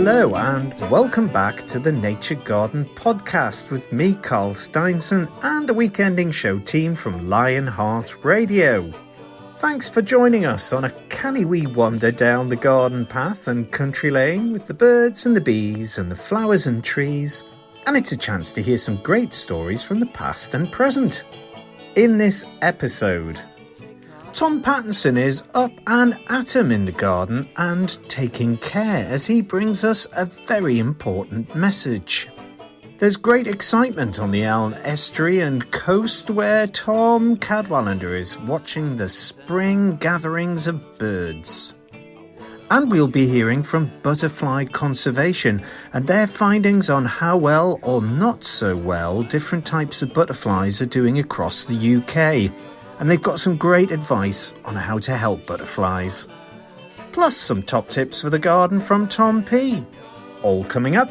Hello and welcome back to the Nature Garden podcast with me, Carl Steinson, and the week-ending show team from Lionheart Radio. Thanks for joining us on a canny wee wander down the garden path and country lane with the birds and the bees and the flowers and trees, and it's a chance to hear some great stories from the past and present. In this episode, Tom Pattinson is up and at 'em in the garden and taking care as he brings us a very important message. There's great excitement on the Allen estuary and coast where Tom Cadwallender is watching the spring gatherings of birds. And we'll be hearing from butterfly conservation and their findings on how well or not so well different types of butterflies are doing across the UK. And they've got some great advice on how to help butterflies. Plus some top tips for the garden from Tom P. All coming up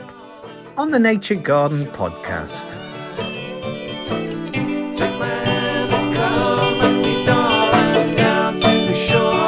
on the Nature Garden podcast. Take my hand and come with me, darling, down to the shoreline.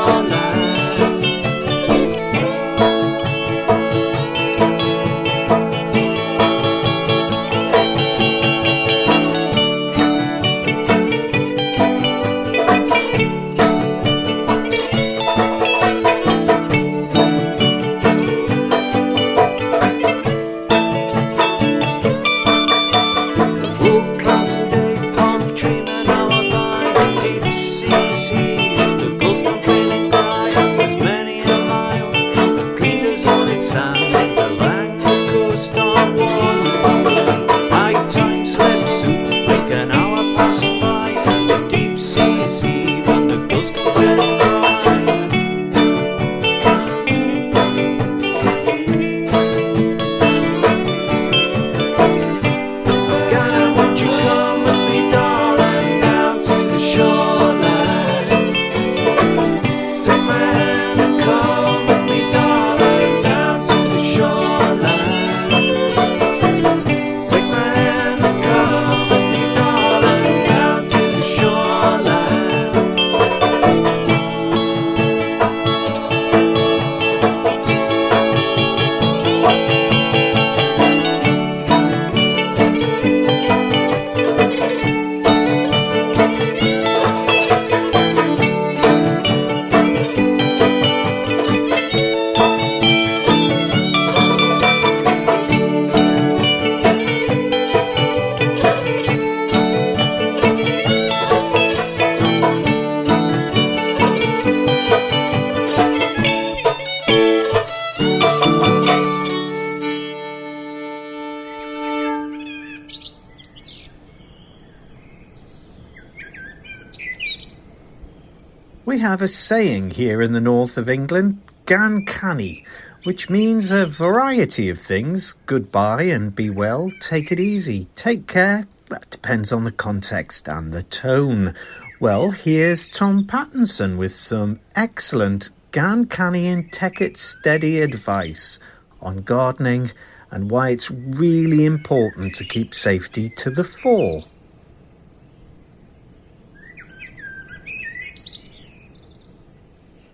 We have a saying here in the north of England, canny, which means a variety of things. Goodbye and be well, take it easy, take care. That depends on the context and the tone. Well, here's Tom Pattinson with some excellent canny and take it steady advice on gardening and why it's really important to keep safety to the fore.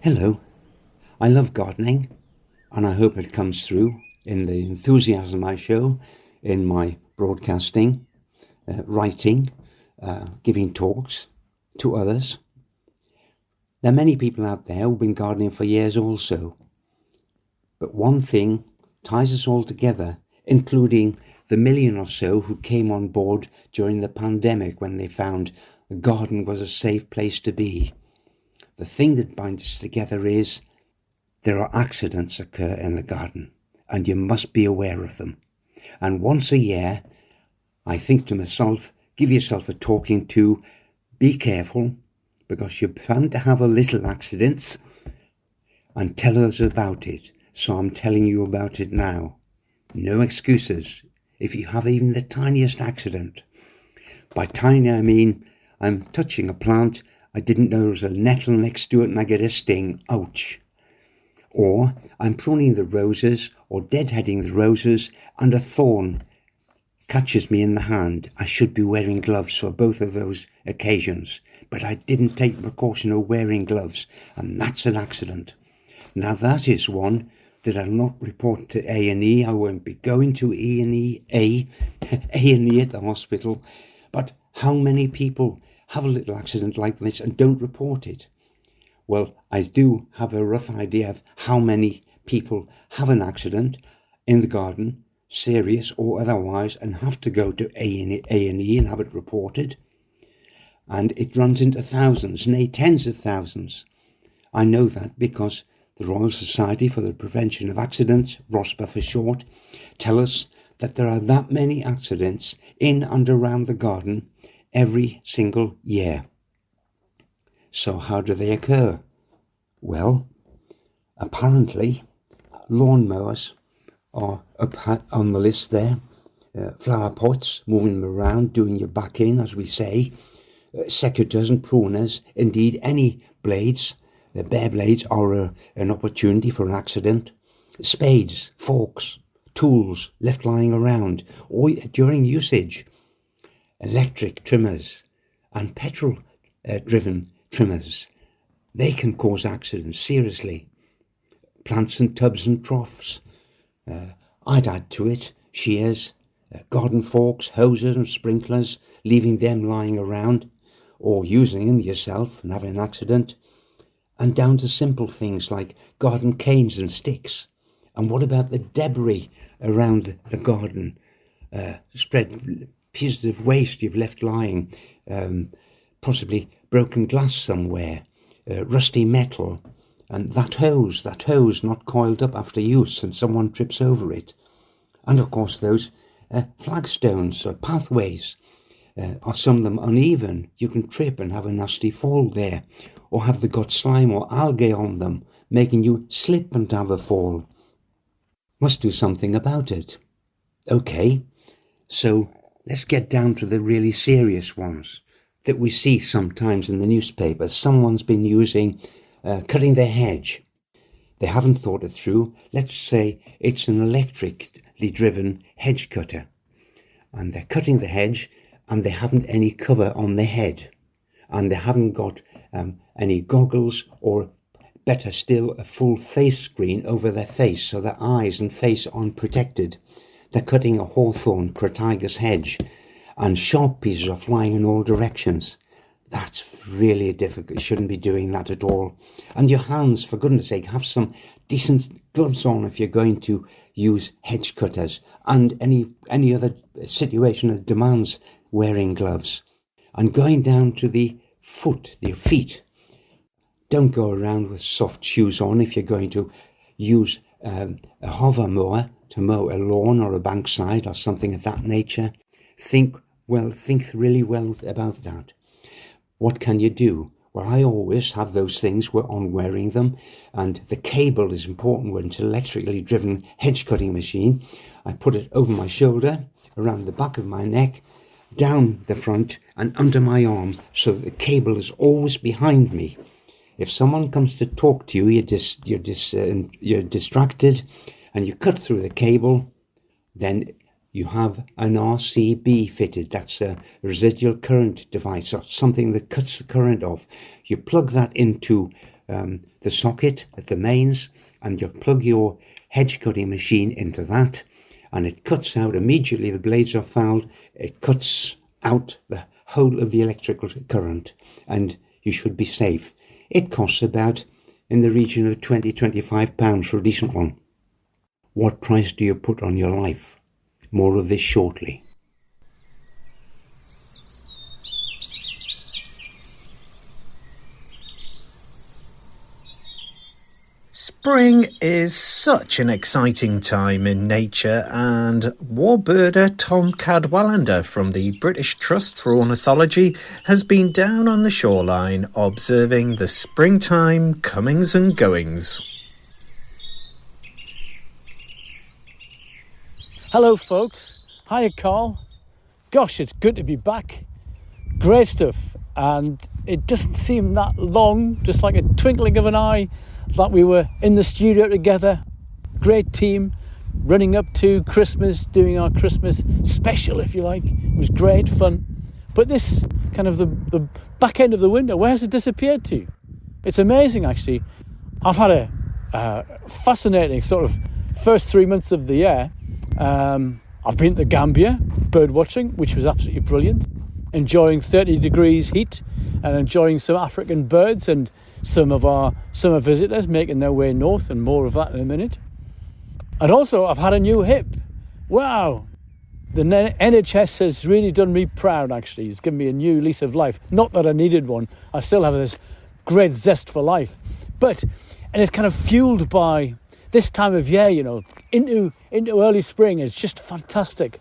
Hello, I love gardening and I hope it comes through in the enthusiasm I show in my broadcasting, writing, giving talks to others. There are many people out there who've been gardening for years also, but one thing ties us all together, including the million or so who came on board during the pandemic when they found the garden was a safe place to be. The thing that binds us together is there are accidents occur in the garden and you must be aware of them. And once a year, I think to myself, give yourself a talking to, be careful because you're bound to have a little accidents and tell us about it. So I'm telling you about it now. No excuses if you have even the tiniest accident. By tiny I mean I'm touching a plant, I didn't know there was a nettle next to it and I get a sting. Ouch. Or I'm pruning the roses or deadheading the roses and a thorn catches me in the hand. I should be wearing gloves for both of those occasions, but I didn't take the precaution of wearing gloves, and that's an accident. Now that is one did I not report to A&E? I won't be going to A&E at the hospital. But how many people have a little accident like this and don't report it? Well, I do have a rough idea of how many people have an accident in the garden, serious or otherwise, and have to go to A&E and have it reported. And it runs into thousands, nay, tens of thousands. I know that because the Royal Society for the Prevention of Accidents, ROSPA for short, tell us that there are that many accidents in and around the garden every single year. So how do they occur? Well, apparently lawnmowers are up on the list there. Flower pots, moving them around, doing your back in, as we say. Secateurs and pruners, indeed any blades, bare blades are an opportunity for an accident. Spades, forks, tools left lying around, or during usage. Electric trimmers and petrol-driven trimmers, they can cause accidents, seriously. Plants and tubs and troughs. I'd add to it shears, garden forks, hoses and sprinklers, leaving them lying around, or using them yourself and having an accident, and down to simple things like garden canes and sticks. And what about the debris around the garden? Spread pieces of waste you've left lying, possibly broken glass somewhere, rusty metal, and that hose not coiled up after use and someone trips over it. And of course those flagstones or pathways, are some of them uneven. You can trip and have a nasty fall there, or have they got slime or algae on them, making you slip and have a fall. Must do something about it. Okay, so let's get down to the really serious ones that we see sometimes in the newspapers. Someone's been cutting their hedge. They haven't thought it through. Let's say it's an electrically driven hedge cutter, and they're cutting the hedge and they haven't any cover on their head, and they haven't got any goggles, or better still, a full face screen over their face so their eyes and face aren't protected. They're cutting a hawthorn crataegus hedge and sharp pieces are flying in all directions. That's really difficult. You shouldn't be doing that at all. And your hands, for goodness sake, have some decent gloves on if you're going to use hedge cutters, and any other situation that demands wearing gloves. And going down to the foot, your feet. Don't go around with soft shoes on if you're going to use a hover mower to mow a lawn or a bankside or something of that nature. Think really well about that. What can you do? Well, I always have those things on wearing them, and the cable is important when it's an electrically driven hedge cutting machine. I put it over my shoulder, around the back of my neck, down the front and under my arm, so that the cable is always behind me. If someone comes to talk to you, you're distracted, and you cut through the cable, then you have an RCB fitted. That's a residual current device, or something that cuts the current off. You plug that into the socket at the mains, and you plug your hedge cutting machine into that, and it cuts out immediately. The blades are fouled. It cuts out the whole of the electrical current, and you should be safe. It costs about in the region of £20-25 for a decent one. What price do you put on your life? More of this shortly. Spring is such an exciting time in nature, and warbirder Tom Cadwallender from the British Trust for Ornithology has been down on the shoreline observing the springtime comings and goings. Hello folks, hiya Carl. Gosh, it's good to be back. Great stuff, and it doesn't seem that long, just like a twinkling of an eye, that we were in the studio together. Great team, running up to Christmas, doing our Christmas special, if you like. It was great fun. But this kind of the back end of the window, where has it disappeared to? It's amazing, actually. I've had a fascinating sort of first 3 months of the year. I've been to Gambia bird watching, which was absolutely brilliant, enjoying 30 degrees heat and enjoying some African birds and some of our summer visitors making their way north, and more of that in a minute. And also I've had a new hip. Wow, the NHS has really done me proud, actually. It's given me a new lease of life. Not that I needed one. I still have this great zest for life. And it's kind of fueled by this time of year, you know, into early spring. It's just fantastic.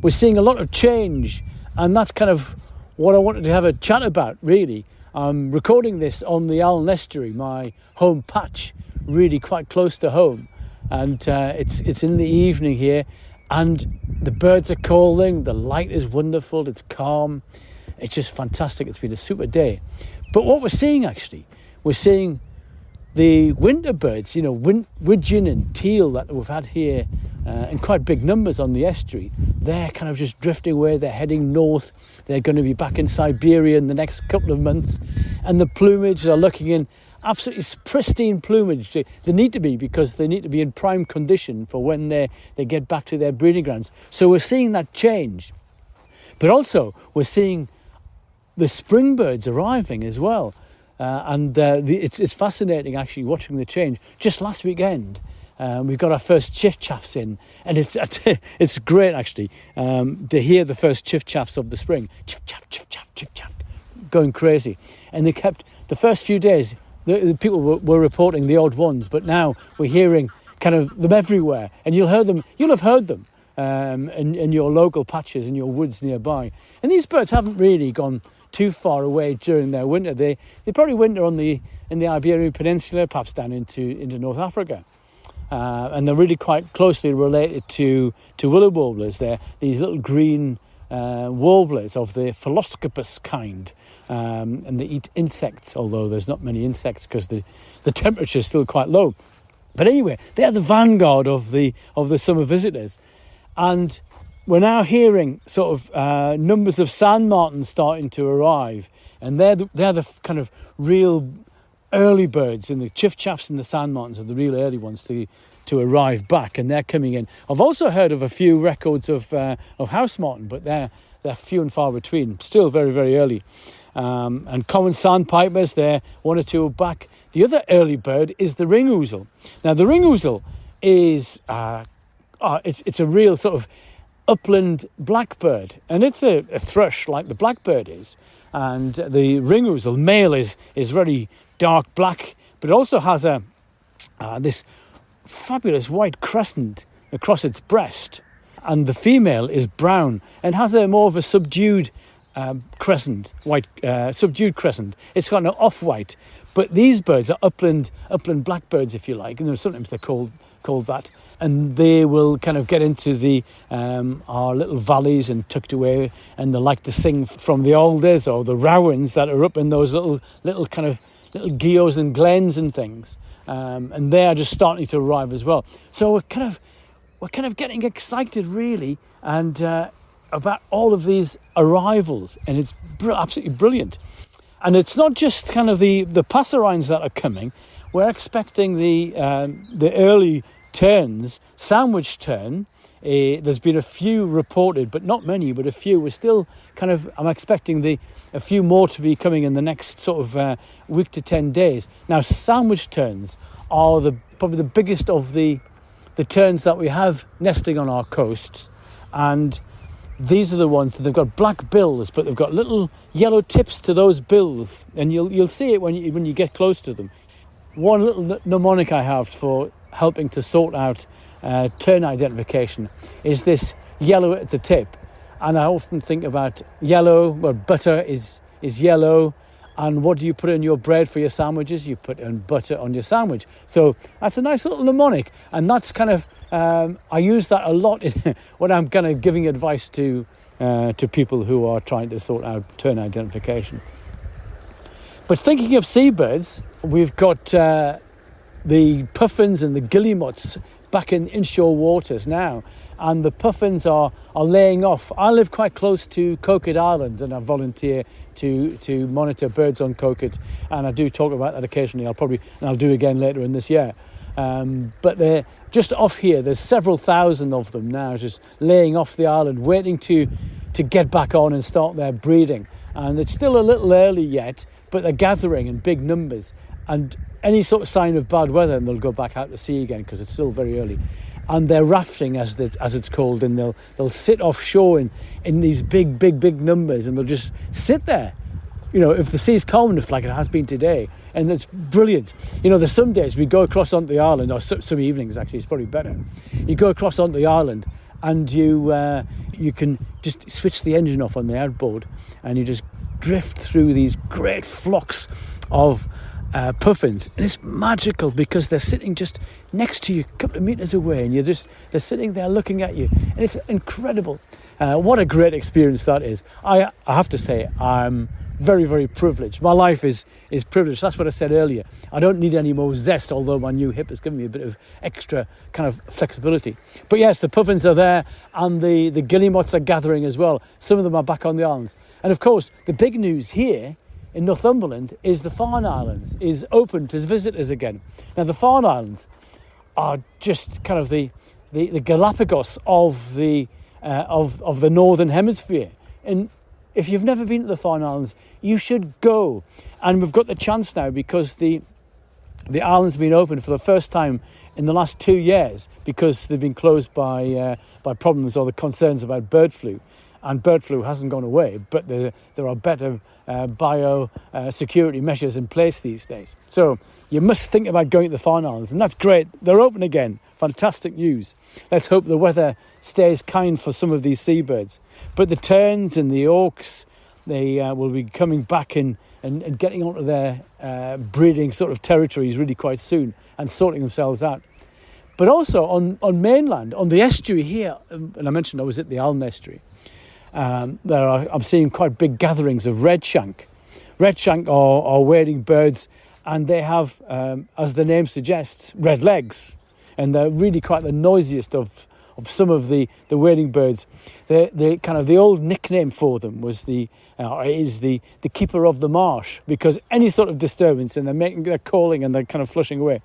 We're seeing a lot of change, and that's kind of what I wanted to have a chat about, really. I'm recording this on the Allen Estuary, my home patch, really quite close to home. And it's in the evening here, and the birds are calling, the light is wonderful, it's calm, it's just fantastic. It's been a super day. But what we're seeing, actually, we're seeing the winter birds, you know, widgeon and teal that we've had here in quite big numbers on the estuary. They're kind of just drifting away, they're heading north, they're going to be back in Siberia in the next couple of months, and the plumage are looking in absolutely pristine plumage. They need to be, because they need to be in prime condition for when they get back to their breeding grounds. So we're seeing that change. But also we're seeing the spring birds arriving as well. It's fascinating, actually, watching the change. Just last weekend, we've got our first chiff-chaffs in, and it's great, actually, to hear the first chiff-chaffs of the spring. Chiff-chaff, chiff-chaff, chiff-chaff, going crazy. And they kept, the first few days, the people were reporting the odd ones, but now we're hearing kind of them everywhere, and you'll have heard them in your local patches, in your woods nearby. And these birds haven't really gone too far away during their winter. They probably winter in the Iberian Peninsula, perhaps down into North Africa. And they're really quite closely related to willow warblers. They're these little green warblers of the Phylloscopus kind. And they eat insects, although there's not many insects because the temperature is still quite low. But anyway, they're the vanguard of the summer visitors. And we're now hearing sort of numbers of sand martins starting to arrive. And they're the kind of real early birds, and the chiff-chaffs and the sand martins are the real early ones to arrive back, and they're coming in. I've also heard of a few records of house martin, but they're few and far between, still very, very early. And common sandpipers, they're one or two back. The other early bird is the ring ouzel. Now, the ring ouzel is it's a real sort of upland blackbird, and it's a thrush like the blackbird is. And the ring ouzel male is very dark black, but it also has this fabulous white crescent across its breast. And the female is brown and has a more of a subdued crescent, subdued crescent. It's got an off-white. But these birds are upland blackbirds, if you like, and sometimes they're called that. And they will kind of get into our little valleys and tucked away, and they like to sing from the alders or the rowans that are up in those little kind of little geos and glens and things. And they are just starting to arrive as well. So we're kind of getting excited, really, and about all of these arrivals, and it's absolutely brilliant. And it's not just kind of the passerines that are coming. We're expecting the early terns, sandwich tern. There's been a few reported, but not many, but a few. We're still I'm expecting a few more to be coming in the next sort of week to 10 days. Now, sandwich terns are probably the biggest of the terns that we have nesting on our coasts, and these are the ones that they've got black bills, but they've got little yellow tips to those bills, and you'll see it when you get close to them. One little mnemonic I have for helping to sort out tern identification is this yellow at the tip, and I often think about yellow. Well, butter is yellow, and what do you put in your bread for your sandwiches? You put in butter on your sandwich. So that's a nice little mnemonic, and that's kind of I use that a lot when I'm kind of giving advice to people who are trying to sort out tern identification. But thinking of seabirds, we've got the puffins and the guillemots back in inshore waters now, and the puffins are laying off. I live quite close to Coquet Island, and I volunteer to monitor birds on Coquet, and I do talk about that occasionally. I'll do again later in this year. But they're just off here. There's several thousand of them now just laying off the island, waiting to get back on and start their breeding. And it's still a little early yet, but they're gathering in big numbers. And any sort of sign of bad weather, and they'll go back out to sea again because it's still very early. And they're rafting, as it's called, and they'll sit offshore in these big numbers, and they'll just sit there. You know, if the sea's calm enough, like it has been today, and it's brilliant. You know, there's some days we go across onto the island, or some evenings actually, it's probably better. You go across onto the island, and you can just switch the engine off on the outboard, and you just drift through these great flocks of puffins, and it's magical because they're sitting just next to you, a couple of meters away, and they're sitting there looking at you, and it's incredible. What a great experience that is. I have to say, I'm very, very privileged. My life is privileged. That's what I said earlier. I don't need any more zest, although my new hip has given me a bit of extra kind of flexibility. But yes, the puffins are there, and the guillemots are gathering as well. Some of them are back on the islands. And of course, the big news here in Northumberland is the Farne Islands is open to visitors again. Now, the Farne Islands are just kind of the Galapagos of the Northern Hemisphere. And if you've never been to the Farne Islands, you should go. And we've got the chance now because the island's been open for the first time in the last 2 years because they've been closed by problems or the concerns about bird flu. And bird flu hasn't gone away, but there are better security measures in place these days. So you must think about going to the Farne Islands, and that's great. They're open again. Fantastic news. Let's hope the weather stays kind for some of these seabirds. But the terns and the auks, they will be coming back and getting onto their breeding sort of territories really quite soon and sorting themselves out. But also on mainland, on the estuary here, and I mentioned I was at the Aln estuary, I'm seeing quite big gatherings of redshank. Redshank are wading birds, and they have, as the name suggests, red legs. And they're really quite the noisiest of some of the wading birds. The kind of the old nickname for them was is the keeper of the marsh, because any sort of disturbance and they're calling and they're kind of flushing away.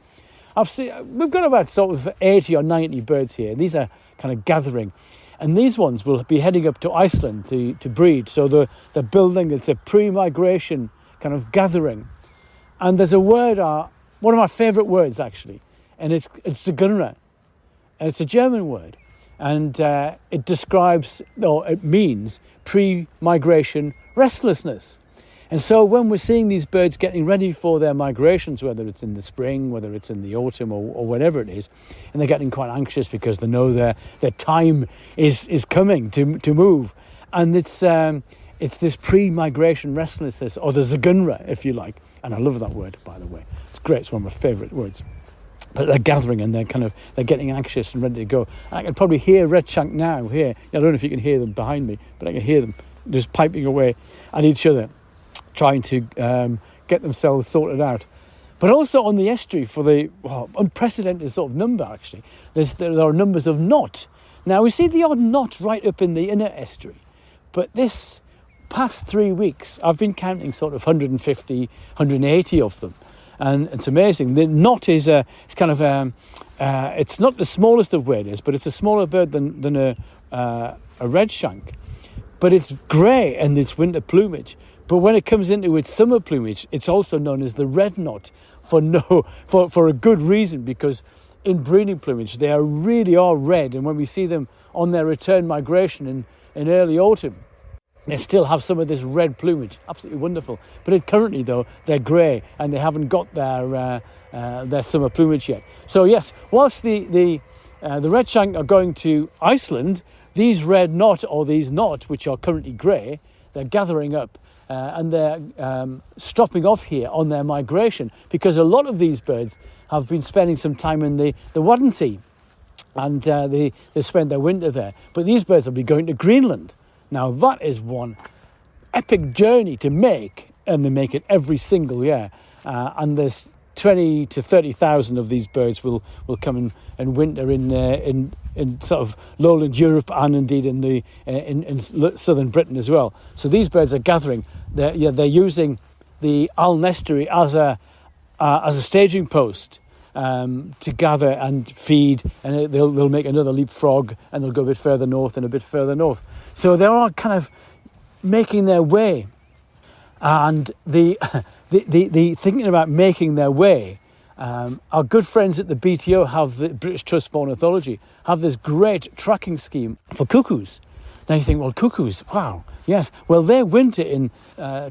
We've got about sort of 80 or 90 birds here. These are kind of gathering. And these ones will be heading up to Iceland to breed. So they're building, it's a pre-migration kind of gathering. And there's a word, one of my favourite words actually, and it's Zagunra. And it's a German word. And it describes, or it means, pre-migration restlessness. And so when we're seeing these birds getting ready for their migrations, whether it's in the spring, whether it's in the autumn or whatever it is, and they're getting quite anxious because they know their time is coming to move. And it's this pre-migration restlessness, or the Zagunra, if you like. And I love that word, by the way. It's great. It's one of my favourite words. But they're gathering and they're getting anxious and ready to go. And I can probably hear redshank now here. I don't know if you can hear them behind me, but I can hear them just piping away at each other, trying to get themselves sorted out. But also on the estuary, for the unprecedented sort of number, actually, there are numbers of knot. Now, we see the odd knot right up in the inner estuary, but this past 3 weeks, I've been counting sort of 150, 180 of them. And it's amazing. The knot is it's kind of it's not the smallest of waders, but it's a smaller bird than a redshank. But it's grey and it's winter plumage. But when it comes into its summer plumage, it's also known as the red knot for a good reason, because in breeding plumage they really are red, and when we see them on their return migration in early autumn, they still have some of this red plumage. Absolutely wonderful. But currently, though, they're grey and they haven't got their summer plumage yet. So yes, whilst the redshank are going to Iceland, these red knot, or these knot, which are currently grey, they're gathering up and they're stopping off here on their migration, because a lot of these birds have been spending some time in the Wadden Sea, and they spend their winter there. But these birds will be going to Greenland. Now, that is one epic journey to make, and they make it every single year. And there's 20 to 30,000 of these birds will come and winter in sort of lowland Europe, and indeed in southern Britain as well. So these birds are gathering. They're using the Aln estuary as a staging post to gather and feed, and they'll make another leapfrog, and they'll go a bit further north and a bit further north. So they're all kind of making their way. And the thinking about making their way, our good friends at the BTO have the British Trust for Ornithology have this great tracking scheme for cuckoos. Now you think, well, cuckoos, wow, yes. Well, they winter in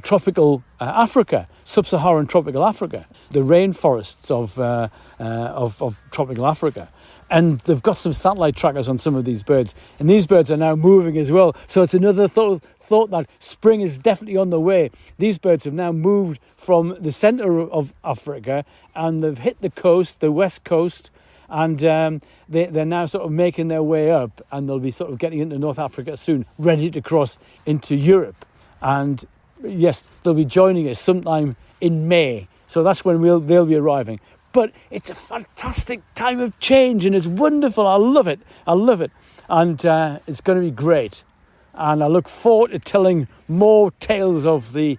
tropical Africa, sub-Saharan tropical Africa, the rainforests of tropical Africa. And they've got some satellite trackers on some of these birds. And these birds are now moving as well. So it's another thought that spring is definitely on the way. These birds have now moved from the centre of Africa and they've hit the coast, the west coast, and they're now sort of making their way up, and they'll be sort of getting into North Africa soon, ready to cross into Europe. And yes, they'll be joining us sometime in May. So that's when they'll be arriving. But it's a fantastic time of change, and it's wonderful. I love it. And it's going to be great. And I look forward to telling more tales of the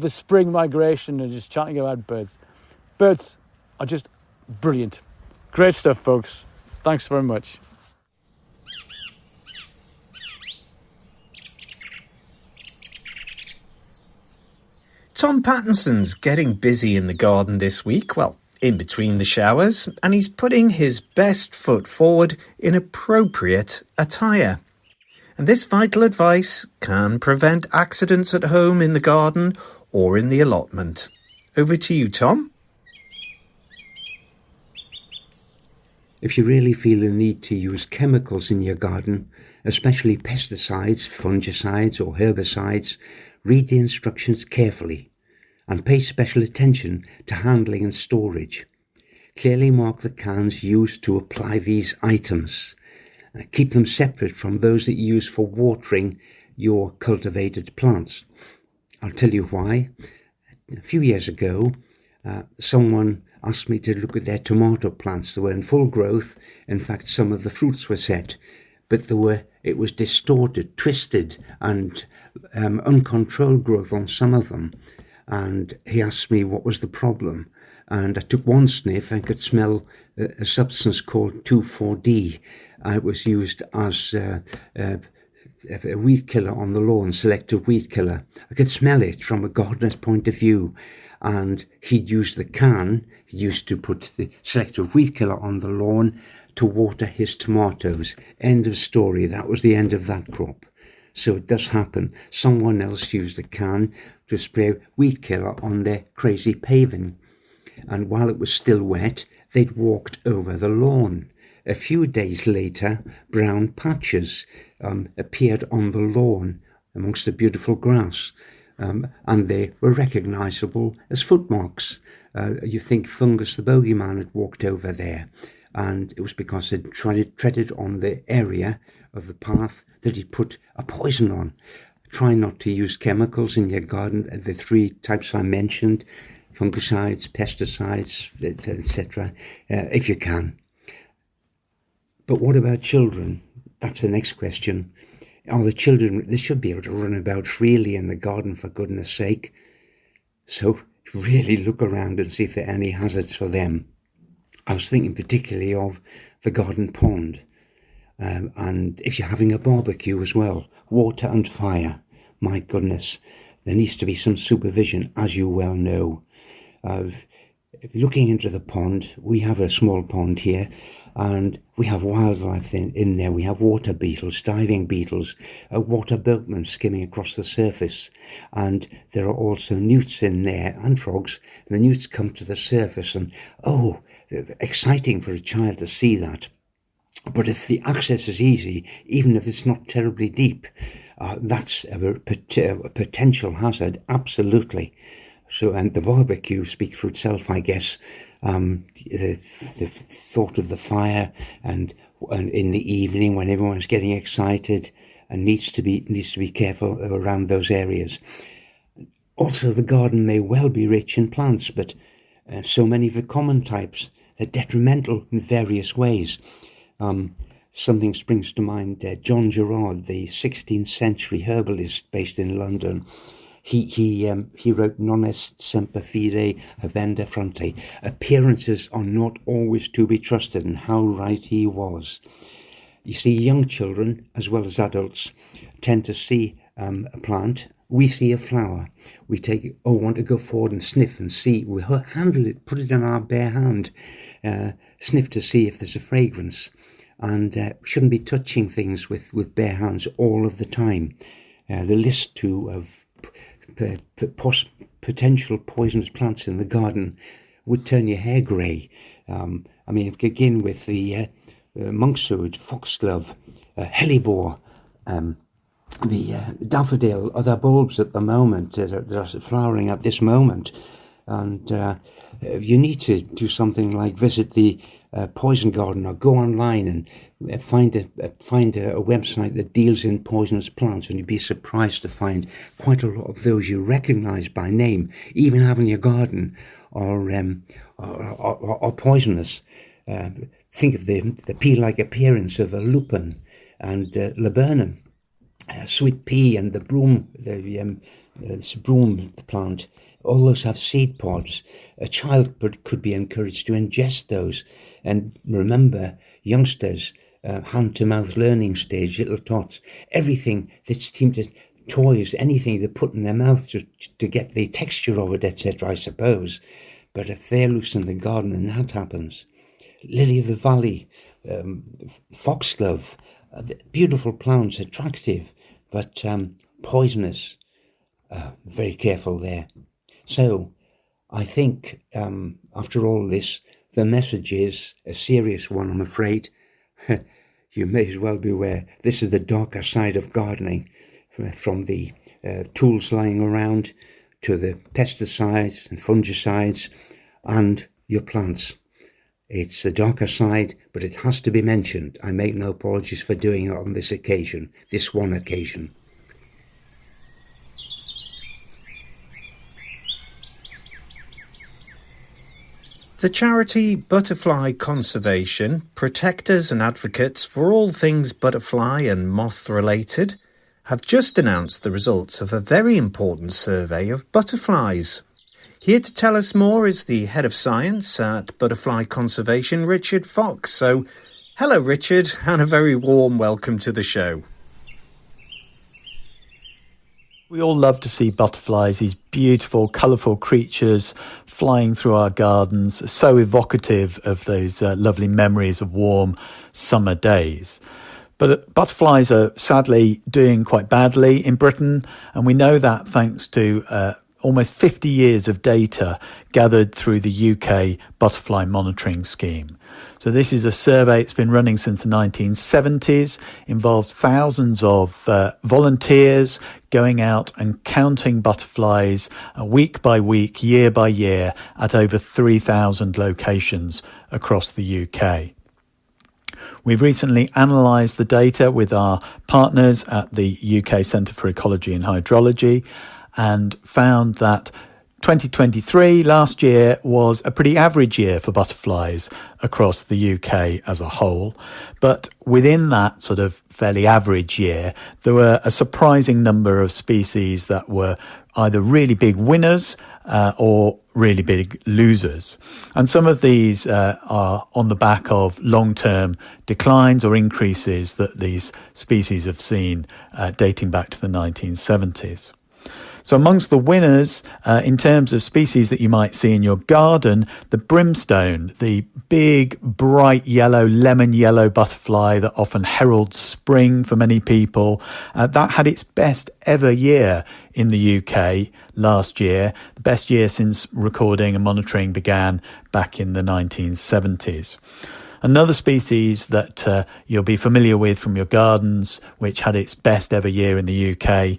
spring migration and just chatting about birds. Birds are just brilliant. Great stuff, folks. Thanks very much. Tom Pattinson's getting busy in the garden this week, well, in between the showers, and he's putting his best foot forward in appropriate attire. And this vital advice can prevent accidents at home, in the garden, or in the allotment. Over to you, Tom. If you really feel the need to use chemicals in your garden, especially pesticides, fungicides or herbicides, read the instructions carefully and pay special attention to handling and storage. Clearly mark the cans used to apply these items. Keep them separate from those that you use for watering your cultivated plants. I'll tell you why. A few years ago, someone asked me to look at their tomato plants. They were in full growth. In fact, some of the fruits were set, but it was distorted, twisted, and uncontrolled growth on some of them. And he asked me what was the problem. And I took one sniff and could smell a substance called 2,4-D. It was used as a weed killer on the lawn, selective weed killer. I could smell it from a gardener's point of view. And he'd used the can, he used to put the selective weed killer on the lawn to water his tomatoes. End of story. That was the end of that crop. So it does happen. Someone else used the can to spray weed killer on their crazy paving. And while it was still wet, they'd walked over the lawn. A few days later, brown patches appeared on the lawn amongst the beautiful grass. And they were recognisable as footmarks. You think Fungus the bogeyman had walked over there, and it was because they'd treaded on the area of the path that he'd put a poison on. Try not to use chemicals in your garden, the 3 types I mentioned, fungicides, pesticides, etc., if you can. But what about children? That's the next question. Are the children, they should be able to run about freely in the garden, for goodness sake. So really look around and see if there are any hazards for them. I was thinking particularly of the garden pond. And if you're having a barbecue as well, water and fire, my goodness, there needs to be some supervision, as you well know. Looking into the pond, we have a small pond here, and we have wildlife in there. We have water beetles, diving beetles, water boatmen skimming across the surface. And there are also newts in there and frogs. And the newts come to the surface and, exciting for a child to see that. But if the access is easy, even if it's not terribly deep, that's a potential hazard, absolutely. So, and the barbecue speaks for itself, I guess. The thought of the fire and in the evening when everyone's getting excited and needs to be careful around those areas. Also, the garden may well be rich in plants, but so many of the common types, they're detrimental in various ways. Something springs to mind. John Gerard, the 16th century herbalist based in London, He wrote non est semper fide habenda fronte. Appearances are not always to be trusted, and how right he was. You see, young children, as well as adults, tend to see a plant. We see a flower. We want to go forward and sniff and see. We handle it, put it in our bare hand, sniff to see if there's a fragrance. And shouldn't be touching things with bare hands all of the time. The list too of potential poisonous plants in the garden would turn your hair grey. It could begin with the monkshood, foxglove, hellebore, the daffodil, other bulbs at the moment that are flowering at this moment. And you need to do something like visit the poison garden or go online and find a website that deals in poisonous plants, and you'd be surprised to find quite a lot of those you recognise by name, even have in your garden, are poisonous. Think of the pea-like appearance of a lupin and laburnum, sweet pea, and the broom plant. All those have seed pods. A child could be encouraged to ingest those. And remember, youngsters, hand-to-mouth learning stage, little tots, everything that's teamed to toys, anything they put in their mouth to get the texture of it, etc., I suppose. But if they're loose in the garden and that happens, lily of the valley, foxglove, beautiful plants, attractive, but poisonous. Very careful there. So I think after all this, the message is a serious one, I'm afraid. You may as well be aware. This is the darker side of gardening, from the tools lying around to the pesticides and fungicides and your plants. It's the darker side, but it has to be mentioned. I make no apologies for doing it on this occasion, this one occasion. The charity Butterfly Conservation, protectors and advocates for all things butterfly and moth related, have just announced the results of a very important survey of butterflies. Here to tell us more is the Head of Science at Butterfly Conservation, Richard Fox. So, hello Richard, and a very warm welcome to the show. We all love to see butterflies, these beautiful, colourful creatures flying through our gardens, so evocative of those lovely memories of warm summer days. But butterflies are sadly doing quite badly in Britain, and we know that thanks to almost 50 years of data gathered through the UK Butterfly Monitoring Scheme. So this is a survey, it's been running since the 1970s, involves thousands of volunteers going out and counting butterflies week by week, year by year, at over 3,000 locations across the UK. We've recently analysed the data with our partners at the UK Centre for Ecology and Hydrology and found that 2023, last year, was a pretty average year for butterflies across the UK as a whole. But within that sort of fairly average year, there were a surprising number of species that were either really big winners or really big losers. And some of these are on the back of long-term declines or increases that these species have seen dating back to the 1970s. So amongst the winners, in terms of species that you might see in your garden, the brimstone, the big, bright yellow, lemon yellow butterfly that often heralds spring for many people, that had its best ever year in the UK last year, the best year since recording and monitoring began back in the 1970s. Another species that you'll be familiar with from your gardens, which had its best ever year in the UK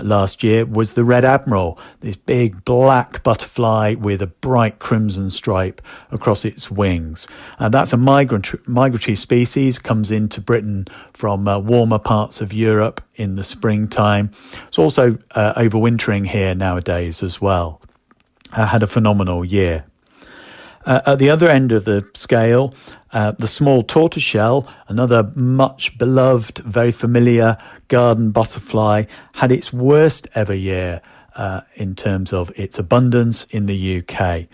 last year, was the red admiral, this big black butterfly with a bright crimson stripe across its wings. That's a migratory species, comes into Britain from warmer parts of Europe in the springtime. It's also overwintering here nowadays as well. Had a phenomenal year. At the other end of the scale, the small tortoiseshell, another much beloved, very familiar garden butterfly, had its worst ever year in terms of its abundance in the UK.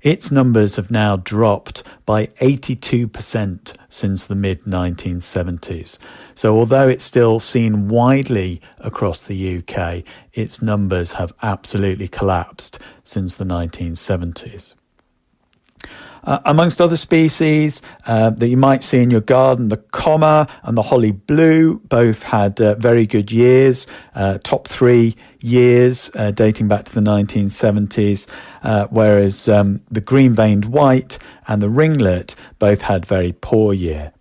Its numbers have now dropped by 82% since the mid-1970s. So although it's still seen widely across the UK, its numbers have absolutely collapsed since the 1970s. Amongst other species that you might see in your garden, the comma and the holly blue both had very good years, top 3 years dating back to the 1970s, whereas the green-veined white and the ringlet both had very poor year.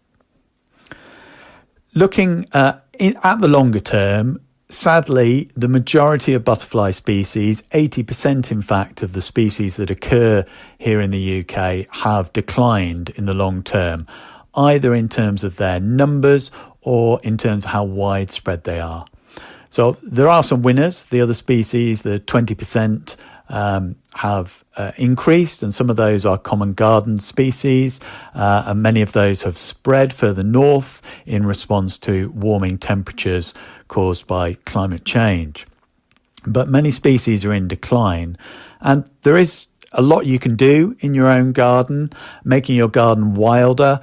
Looking at the longer term, sadly, the majority of butterfly species, 80% in fact of the species that occur here in the UK, have declined in the long term, either in terms of their numbers or in terms of how widespread they are. So there are some winners. The other species, the 20%, have increased, and some of those are common garden species, and many of those have spread further north in response to warming temperatures caused by climate change. But many species are in decline, and there is a lot you can do in your own garden. Making your garden wilder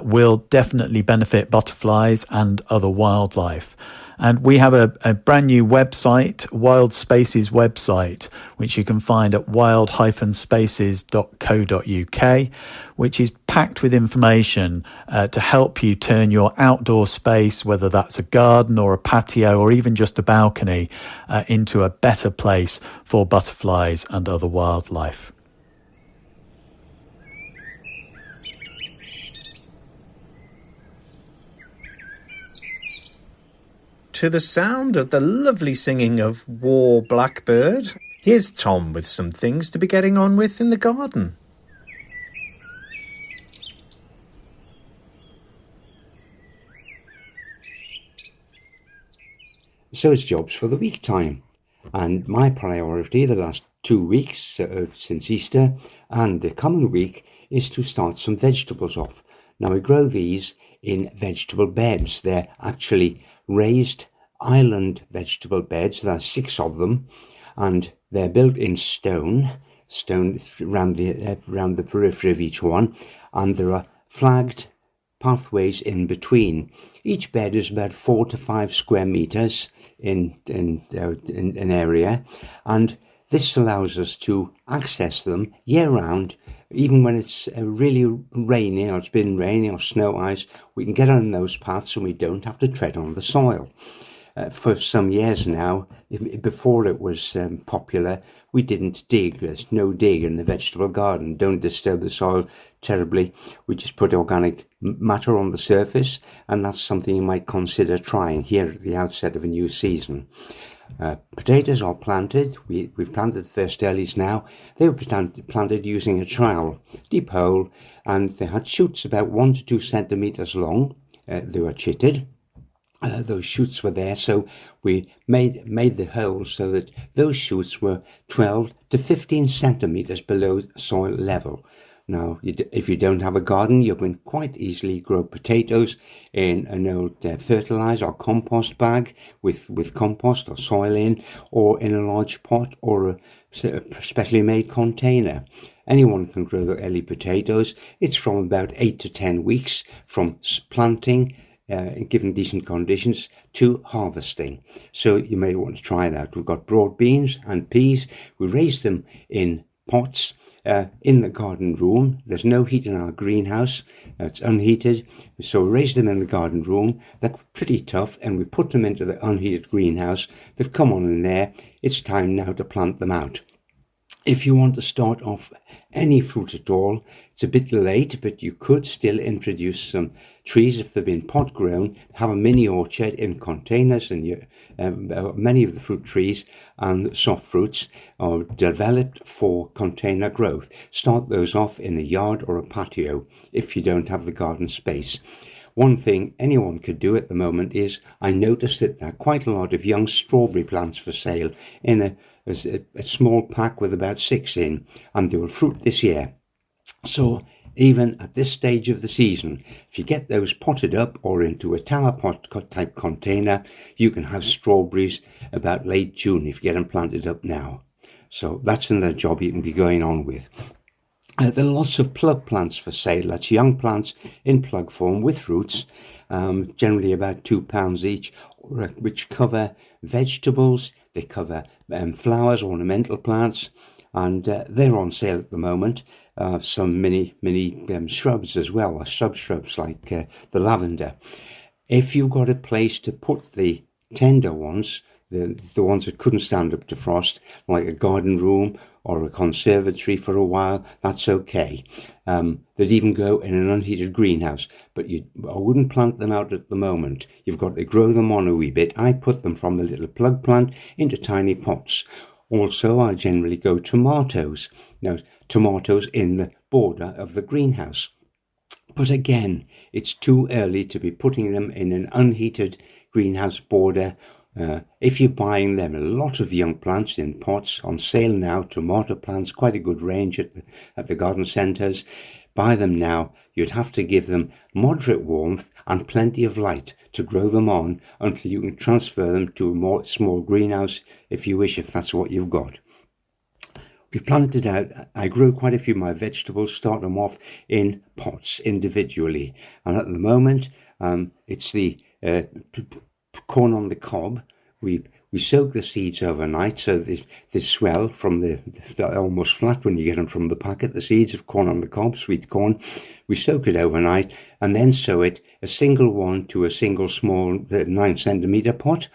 will definitely benefit butterflies and other wildlife. And we have a brand new website, Wild Spaces website, which you can find at wild-spaces.co.uk, which is packed with information to help you turn your outdoor space, whether that's a garden or a patio or even just a balcony, into a better place for butterflies and other wildlife. To the sound of the lovely singing of War Blackbird, here's Tom with some things to be getting on with in the garden. So it's jobs for the week time. And my priority the last 2 weeks since Easter and the coming week is to start some vegetables off. Now, we grow these in vegetable beds. They're actually raised island vegetable beds. There are 6 of them, and they're built in stone around the periphery of each one, and there are flagged pathways in between. Each bed is about 4 to 5 square meters in area, and this allows us to access them year round. Even when it's really rainy, or it's been raining or snow ice, we can get on those paths and we don't have to tread on the soil. For some years now, before it was popular, we didn't dig. There's no dig in the vegetable garden. Don't disturb the soil terribly. We just put organic matter on the surface, and that's something you might consider trying here at the outset of a new season. Potatoes are planted. We've planted the first earlies now. They were planted using a trowel, deep hole, and they had shoots about 1 to 2 centimetres long. They were chitted. Those shoots were there, so we made the hole so that those shoots were 12 to 15 centimetres below soil level. Now, if you don't have a garden, you can quite easily grow potatoes in an old fertiliser or compost bag with compost or soil in, or in a large pot or a specially made container. Anyone can grow the early potatoes. It's from about 8 to 10 weeks from planting, given decent conditions, to harvesting. So you may want to try that. We've got broad beans and peas. We raise them in pots in the garden room. There's no heat in our greenhouse. It's unheated. So we raise them in the garden room. They're pretty tough, and we put them into the unheated greenhouse. They've come on in there. It's time now to plant them out. If you want to start off any fruit at all, it's a bit late, but you could still introduce some trees if they've been pot grown. Have a mini orchard in containers, and many of the fruit trees and soft fruits are developed for container growth. Start those off in a yard or a patio if you don't have the garden space. One thing anyone could do at the moment is, I noticed that there are quite a lot of young strawberry plants for sale in a small pack with about 6 in, and they will fruit this year. So even at this stage of the season. If you get those potted up or into a tower pot type container, you can have strawberries about late June if you get them planted up now. So that's another job you can be going on with. There are lots of plug plants for sale. That's young plants in plug form with roots, generally about £2 each, which cover vegetables, they cover flowers, ornamental plants, and they're on sale at the moment. Some mini shrubs as well, or shrubs like the lavender. If you've got a place to put the tender ones, the ones that couldn't stand up to frost, like a garden room or a conservatory for a while, that's okay. They'd even go in an unheated greenhouse, but I wouldn't plant them out at the moment. You've got to grow them on a wee bit. I put them from the little plug plant into tiny pots. Also, I generally go tomatoes. Now, tomatoes in the border of the greenhouse. But again, it's too early to be putting them in an unheated greenhouse border. If you're buying them, a lot of young plants in pots on sale now, tomato plants, quite a good range at the garden centres. Buy them now. You'd have to give them moderate warmth and plenty of light to grow them on until you can transfer them to a more small greenhouse if you wish, if that's what you've got. We've planted out, I grow quite a few of my vegetables, start them off in pots individually. And at the moment, it's the corn on the cob. We soak the seeds overnight so they swell from they're almost flat when you get them from the packet. The seeds of corn on the cob, sweet corn. We soak it overnight and then sow it a single one to a single small 9 centimetre pot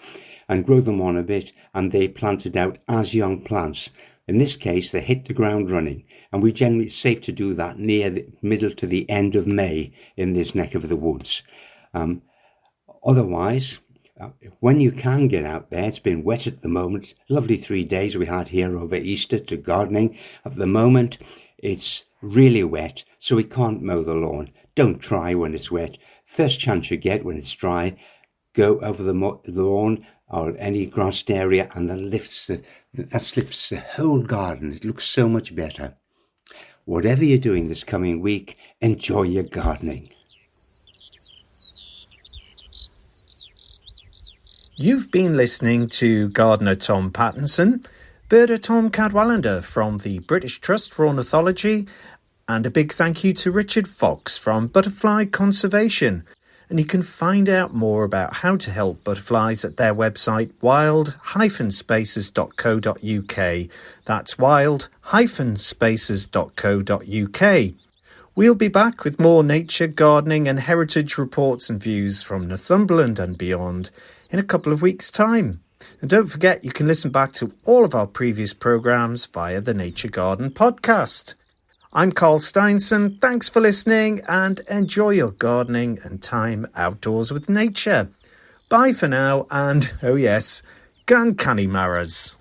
and grow them on a bit, and they planted out as young plants. In this case, they hit the ground running, and it's safe to do that near the middle to the end of May in this neck of the woods. Otherwise, when you can get out there, it's been wet at the moment. Lovely 3 days we had here over Easter to gardening. At the moment, it's really wet, so we can't mow the lawn. Don't try when it's wet. First chance you get when it's dry, go over the lawn or any grassed area, and that lifts the whole garden. It looks so much better. Whatever you're doing this coming week, enjoy your gardening. You've been listening to gardener Tom Pattinson, birder Tom Cadwallender from the British Trust for Ornithology, and a big thank you to Richard Fox from Butterfly Conservation. And you can find out more about how to help butterflies at their website wild-spaces.co.uk. That's wild-spaces.co.uk. We'll be back with more nature, gardening and heritage reports and views from Northumberland and beyond in a couple of weeks' time. And don't forget, you can listen back to all of our previous programmes via the Nature Garden podcast. I'm Carl Steinson. Thanks for listening and enjoy your gardening and time outdoors with nature. Bye for now and, oh yes, gan canny maras.